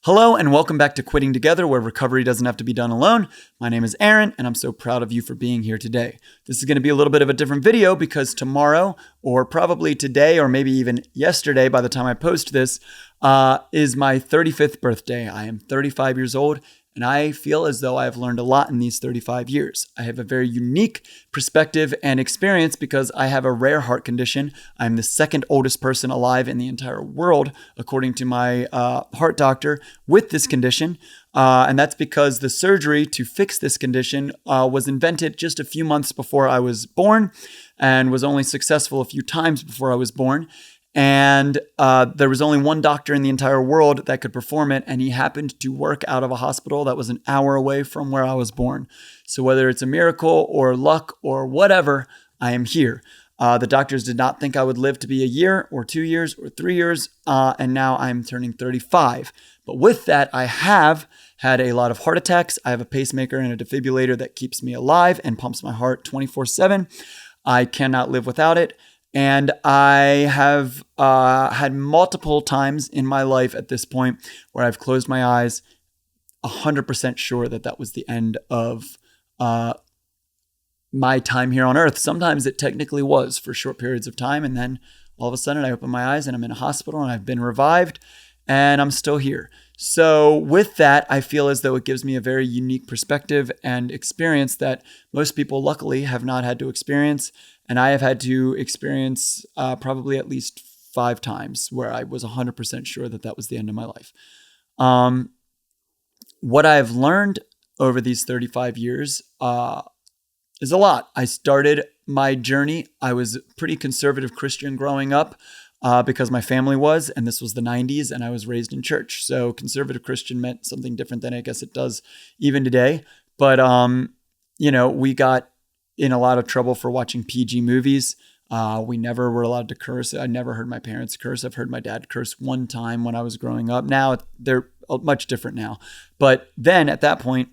Hello and welcome back to Quitting Together, where recovery doesn't have to be done alone. My name is Aaron and I'm so proud of you for being here today. This is going to be a little bit of a different video because tomorrow, or probably today, or maybe even yesterday by the time I post this, is my 35th birthday. I am 35 years old and I feel as though I have learned a lot in these 35 years. I have a very unique perspective and experience because I have a rare heart condition. I'm the second oldest person alive in the entire world, according to my heart doctor, with this condition. And that's because the surgery to fix this condition was invented just a few months before I was born and was only successful a few times before I was born. And there was only one doctor in the entire world that could perform it, and he happened to work out of a hospital that was an hour away from where I was born. So whether it's a miracle or luck or whatever, I am here. The doctors did not think I would live to be a year or 2 years or 3 years, and now I'm turning 35. But with that, I have had a lot of heart attacks. I have a pacemaker and a defibrillator that keeps me alive and pumps my heart 24/7. I cannot live without it. And I have had multiple times in my life at this point where I've closed my eyes 100% sure that that was the end of my time here on earth. Sometimes it technically was for short periods of time. And then all of a sudden I open my eyes and I'm in a hospital and I've been revived and I'm still here. So with that, I feel as though it gives me a very unique perspective and experience that most people luckily have not had to experience. And I have had to experience probably at least 5 times where I was 100% sure that that was the end of my life. What I've learned over these 35 years is a lot. I started my journey. I was a pretty conservative Christian growing up because my family was, and this was the 90s, and I was raised in church. So conservative Christian meant something different than I guess it does even today. But, we got in a lot of trouble for watching PG movies. We never were allowed to curse. I never heard my parents curse. I've heard my dad curse one time when I was growing up. Now they're much different now. But then at that point,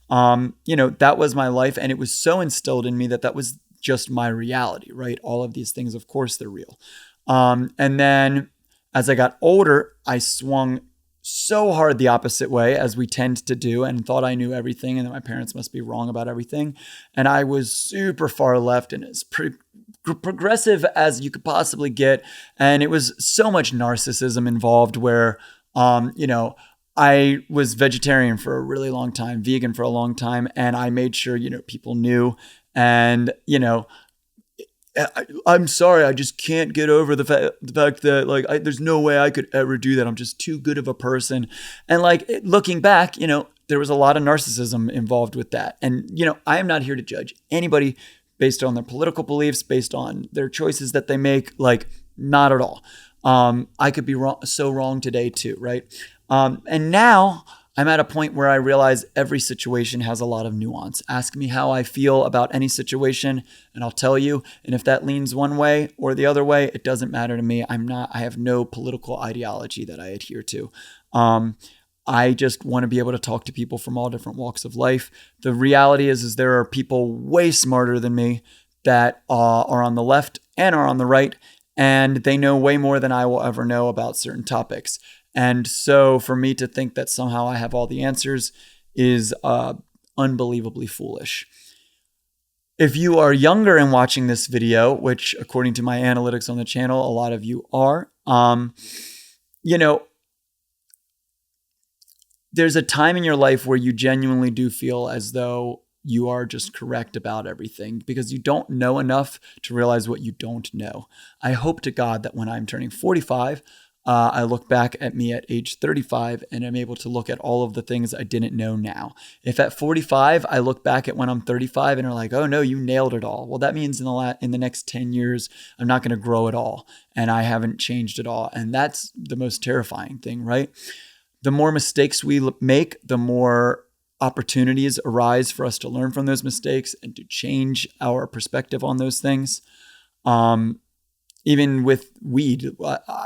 that was my life. And it was so instilled in me that that was just my reality, right? All of these things, of course, they're real. And then as I got older, I swung so hard the opposite way, as we tend to do, and thought I knew everything and that my parents must be wrong about everything. And I was super far left and as progressive as you could possibly get. And it was so much narcissism involved where, I was vegetarian for a really long time, vegan for a long time. And I made sure, people knew. And, I'm sorry, I just can't get over the fact that there's no way I could ever do that. I'm just too good of a person. And looking back, there was a lot of narcissism involved with that. And, I am not here to judge anybody based on their political beliefs, based on their choices that they make, not at all. I could be so wrong today too, right? And now I'm at a point where I realize every situation has a lot of nuance. Ask me how I feel about any situation and I'll tell you. And if that leans one way or the other way, it doesn't matter to me. I have no political ideology that I adhere to. I just want to be able to talk to people from all different walks of life. The reality is there are people way smarter than me that are on the left and are on the right, and they know way more than I will ever know about certain topics. And so for me to think that somehow I have all the answers is unbelievably foolish. If you are younger and watching this video, which according to my analytics on the channel, a lot of you are, there's a time in your life where you genuinely do feel as though you are just correct about everything because you don't know enough to realize what you don't know. I hope to God that when I'm turning 45, I look back at me at age 35 and I'm able to look at all of the things I didn't know now. If at 45, I look back at when I'm 35 and are like, oh no, you nailed it all. Well, that means in the next 10 years, I'm not going to grow at all. And I haven't changed at all. And that's the most terrifying thing, right? The more mistakes we make, the more opportunities arise for us to learn from those mistakes and to change our perspective on those things. Even with weed,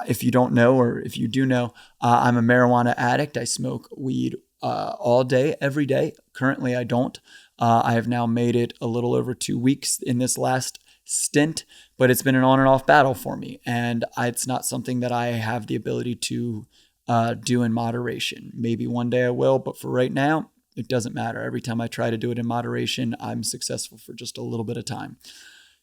if you don't know, or if you do know, I'm a marijuana addict. I smoke weed all day, every day. Currently, I don't. I have now made it a little over 2 weeks in this last stint, but it's been an on and off battle for me. And it's not something that I have the ability to do in moderation. Maybe one day I will, but for right now, it doesn't matter. Every time I try to do it in moderation, I'm successful for just a little bit of time.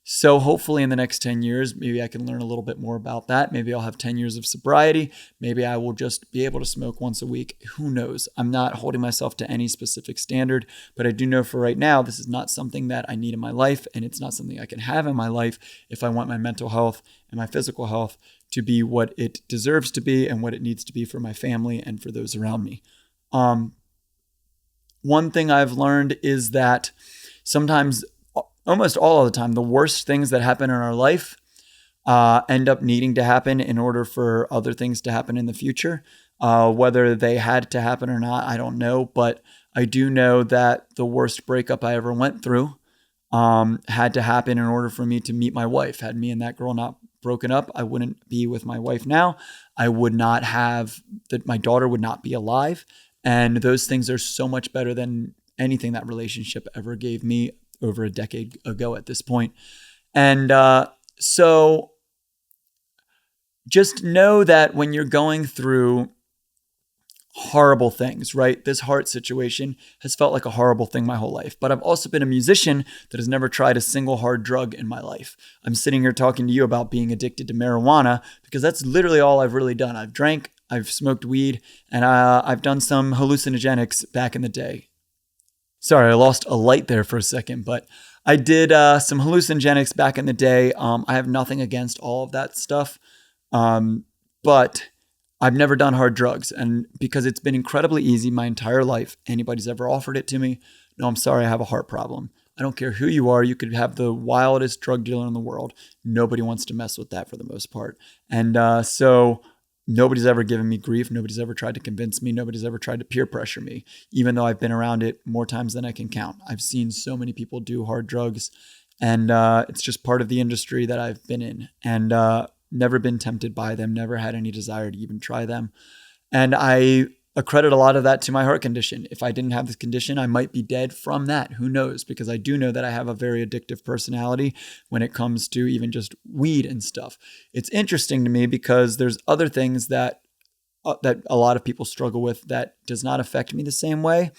So hopefully in the next 10 years, maybe I can learn a little bit more about that. Maybe I'll have 10 years of sobriety. Maybe I will just be able to smoke once a week. Who knows? I'm not holding myself to any specific standard, but I do know for right now, this is not something that I need in my life, and it's not something I can have in my life if I want my mental health and my physical health to be what it deserves to be and what it needs to be for my family and for those around me. One thing I've learned is that sometimes, almost all of the time, the worst things that happen in our life end up needing to happen in order for other things to happen in the future. Whether they had to happen or not, I don't know. But I do know that the worst breakup I ever went through had to happen in order for me to meet my wife. Had me and that girl not broken up, I wouldn't be with my wife now. I would not have that. My daughter would not be alive. And those things are so much better than anything that relationship ever gave me over a decade ago at this point. And so just know that when you're going through horrible things, right? This heart situation has felt like a horrible thing my whole life. But I've also been a musician that has never tried a single hard drug in my life. I'm sitting here talking to you about being addicted to marijuana because that's literally all I've really done. I've drank, I've smoked weed, and I've done some hallucinogenics back in the day. Sorry, I lost a light there for a second, but I did some hallucinogenics back in the day. I have nothing against all of that stuff, but I've never done hard drugs. And because it's been incredibly easy my entire life, anybody's ever offered it to me, no, I'm sorry, I have a heart problem. I don't care who you are. You could have the wildest drug dealer in the world. Nobody wants to mess with that for the most part. And so nobody's ever given me grief. Nobody's ever tried to convince me. Nobody's ever tried to peer pressure me, even though I've been around it more times than I can count. I've seen so many people do hard drugs, and it's just part of the industry that I've been in, and never been tempted by them, never had any desire to even try them. And I accredit a lot of that to my heart condition. If I didn't have this condition, I might be dead from that. Who knows? Because I do know that I have a very addictive personality when it comes to even just weed and stuff. It's interesting to me because there's other things that a lot of people struggle with that does not affect me the same way.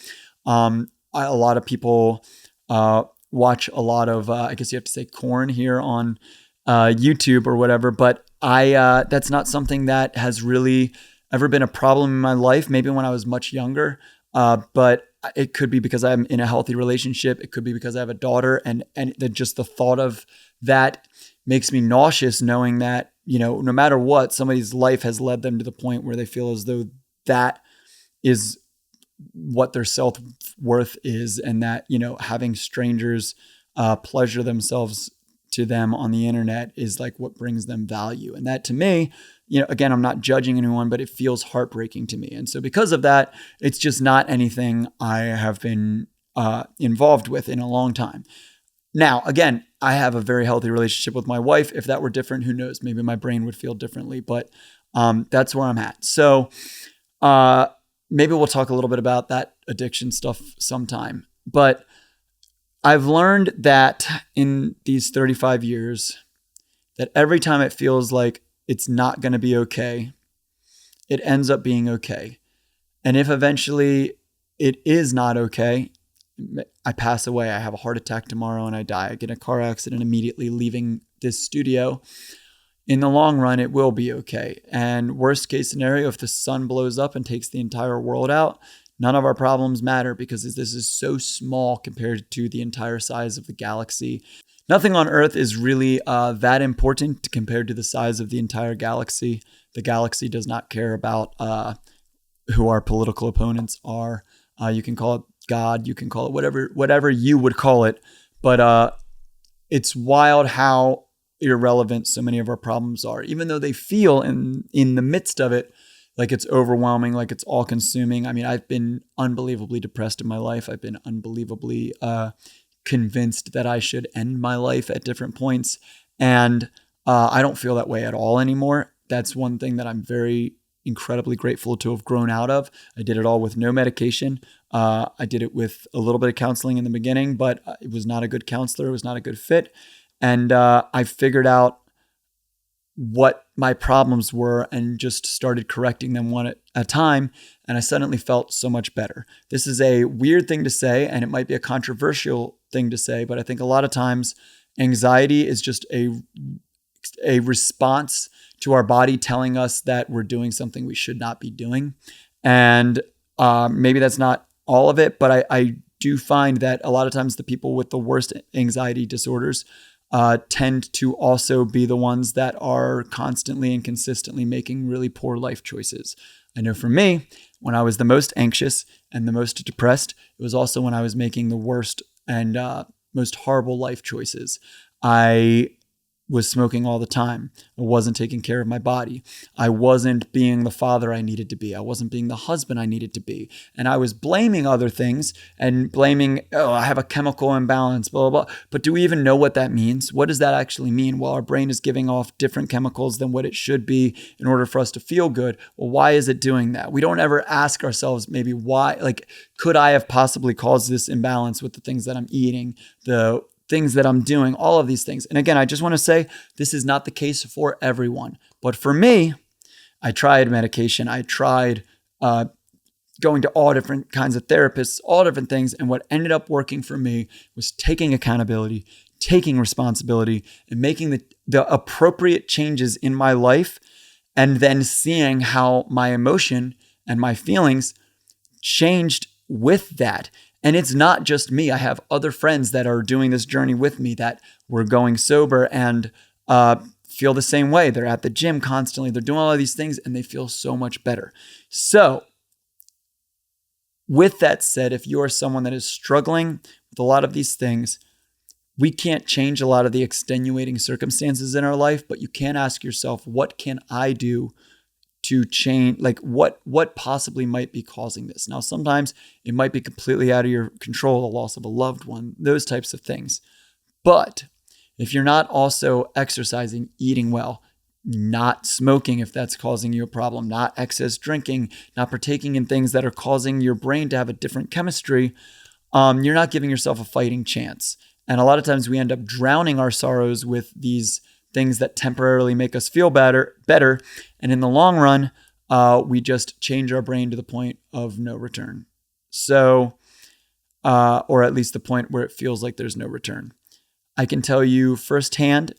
A lot of people watch a lot of, I guess you have to say, corn here on YouTube or whatever, but that's not something that has really ever been a problem in my life. Maybe when I was much younger, but it could be because I'm in a healthy relationship. It could be because I have a daughter, and just the thought of that makes me nauseous, knowing that, no matter what, somebody's life has led them to the point where they feel as though that is what their self-worth is, and that, having strangers pleasure themselves to them on the internet is like what brings them value. And that, to me, again, I'm not judging anyone, but it feels heartbreaking to me. And so because of that, it's just not anything I have been involved with in a long time. Now, again, I have a very healthy relationship with my wife. If that were different, who knows? Maybe my brain would feel differently, but that's where I'm at. So maybe we'll talk a little bit about that addiction stuff sometime. But I've learned that in these 35 years, that every time it feels like it's not going to be okay, it ends up being okay. And if eventually it is not okay, I pass away, I have a heart attack tomorrow and I die, I get in a car accident immediately leaving this studio, in the long run, it will be okay. And worst case scenario, if the sun blows up and takes the entire world out, none of our problems matter because this is so small compared to the entire size of the galaxy. Nothing on Earth is really that important compared to the size of the entire galaxy. The galaxy does not care about who our political opponents are. You can call it God, you can call it whatever you would call it. But it's wild how irrelevant so many of our problems are, even though they feel in the midst of it like it's overwhelming, like it's all consuming. I mean, I've been unbelievably depressed in my life. I've been unbelievably convinced that I should end my life at different points. And I don't feel that way at all anymore. That's one thing that I'm very incredibly grateful to have grown out of. I did it all with no medication. I did it with a little bit of counseling in the beginning, but it was not a good counselor. It was not a good fit. And I figured out what my problems were and just started correcting them one at a time. And I suddenly felt so much better. This is a weird thing to say, and it might be a controversial thing to say, but I think a lot of times anxiety is just a response to our body telling us that we're doing something we should not be doing. And maybe that's not all of it, but I do find that a lot of times the people with the worst anxiety disorders tend to also be the ones that are constantly and consistently making really poor life choices. I know for me, when I was the most anxious and the most depressed, it was also when I was making the worst and most horrible life choices. I was smoking all the time. I wasn't taking care of my body. I wasn't being the father I needed to be. I wasn't being the husband I needed to be. And I was blaming other things and blaming, I have a chemical imbalance, blah, blah, blah. But do we even know what that means? What does that actually mean? Well, our brain is giving off different chemicals than what it should be in order for us to feel good. Well, why is it doing that? We don't ever ask ourselves maybe why, could I have possibly caused this imbalance with the things that I'm eating, the things that I'm doing, all of these things. And again, I just want to say this is not the case for everyone. But for me, I tried medication. I tried going to all different kinds of therapists, all different things. And what ended up working for me was taking accountability, taking responsibility, and making the appropriate changes in my life, and then seeing how my emotion and my feelings changed with that. And it's not just me. I have other friends that are doing this journey with me that were going sober and feel the same way. They're at the gym constantly. They're doing all of these things and they feel so much better. So with that said, if you are someone that is struggling with a lot of these things, we can't change a lot of the extenuating circumstances in our life, but you can ask yourself, what can I do to change, what possibly might be causing this? Now, sometimes it might be completely out of your control, the loss of a loved one, those types of things. But if you're not also exercising, eating well, not smoking if that's causing you a problem, not excess drinking, not partaking in things that are causing your brain to have a different chemistry, you're not giving yourself a fighting chance. And a lot of times we end up drowning our sorrows with these things that temporarily make us feel better. And in the long run, we just change our brain to the point of no return. So, or at least the point where it feels like there's no return. I can tell you firsthand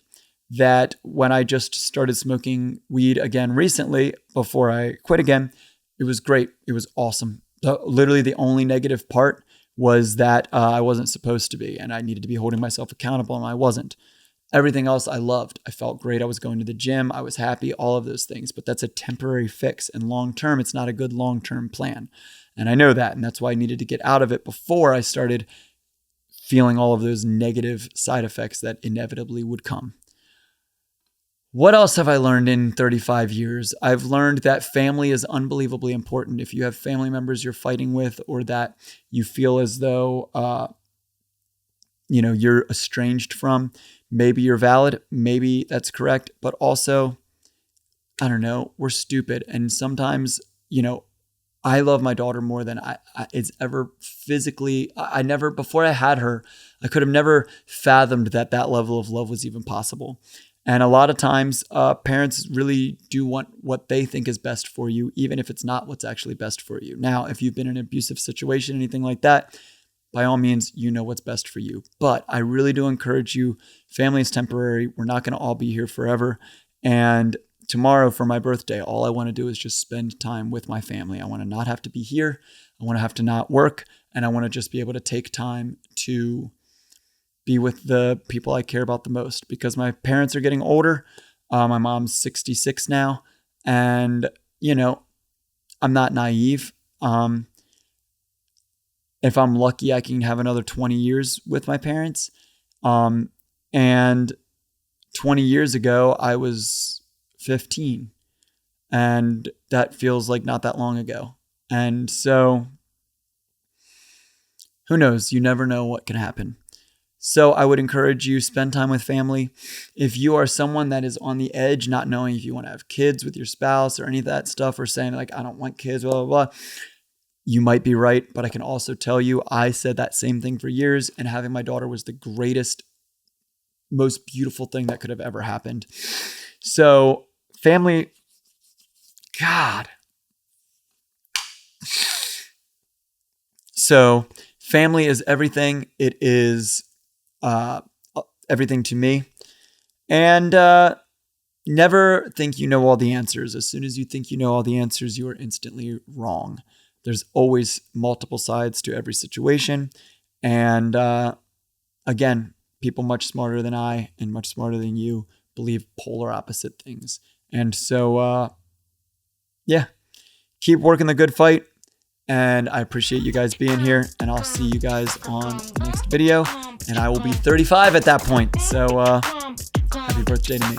that when I just started smoking weed again recently, before I quit again, it was great. It was awesome. Literally the only negative part was that I wasn't supposed to be, and I needed to be holding myself accountable, and I wasn't. Everything else I loved. I felt great. I was going to the gym. I was happy, all of those things. But that's a temporary fix. And long-term, it's not a good long-term plan. And I know that. And that's why I needed to get out of it before I started feeling all of those negative side effects that inevitably would come. What else have I learned in 35 years? I've learned that family is unbelievably important. If you have family members you're fighting with, or that you feel as though you're estranged from, maybe you're valid, maybe that's correct, but also, I don't know, we're stupid. And sometimes, I love my daughter more than it's ever physically. Before I had her, I could have never fathomed that level of love was even possible. And a lot of times, parents really do want what they think is best for you, even if it's not what's actually best for you. Now, if you've been in an abusive situation, anything like that, by all means, you know what's best for you. But I really do encourage you. Family is temporary. We're not going to all be here forever. And tomorrow for my birthday, all I want to do is just spend time with my family. I want to not have to be here. I want to have to not work. And I want to just be able to take time to be with the people I care about the most, because my parents are getting older. My mom's 66 now. And, I'm not naive. If I'm lucky, I can have another 20 years with my parents. And 20 years ago, I was 15. And that feels like not that long ago. And so, who knows? You never know what can happen. So I would encourage you, spend time with family. If you are someone that is on the edge, not knowing if you want to have kids with your spouse or any of that stuff, or saying like, I don't want kids, blah, blah, blah, you might be right. But I can also tell you, I said that same thing for years, and having my daughter was the greatest, most beautiful thing that could have ever happened. So family, God. So family is everything. It is everything to me. And never think you know all the answers. As soon as you think you know all the answers, you are instantly wrong. There's always multiple sides to every situation. And again, people much smarter than I and much smarter than you believe polar opposite things. And so, yeah, keep working the good fight. And I appreciate you guys being here. And I'll see you guys on the next video. And I will be 35 at that point. So happy birthday to me.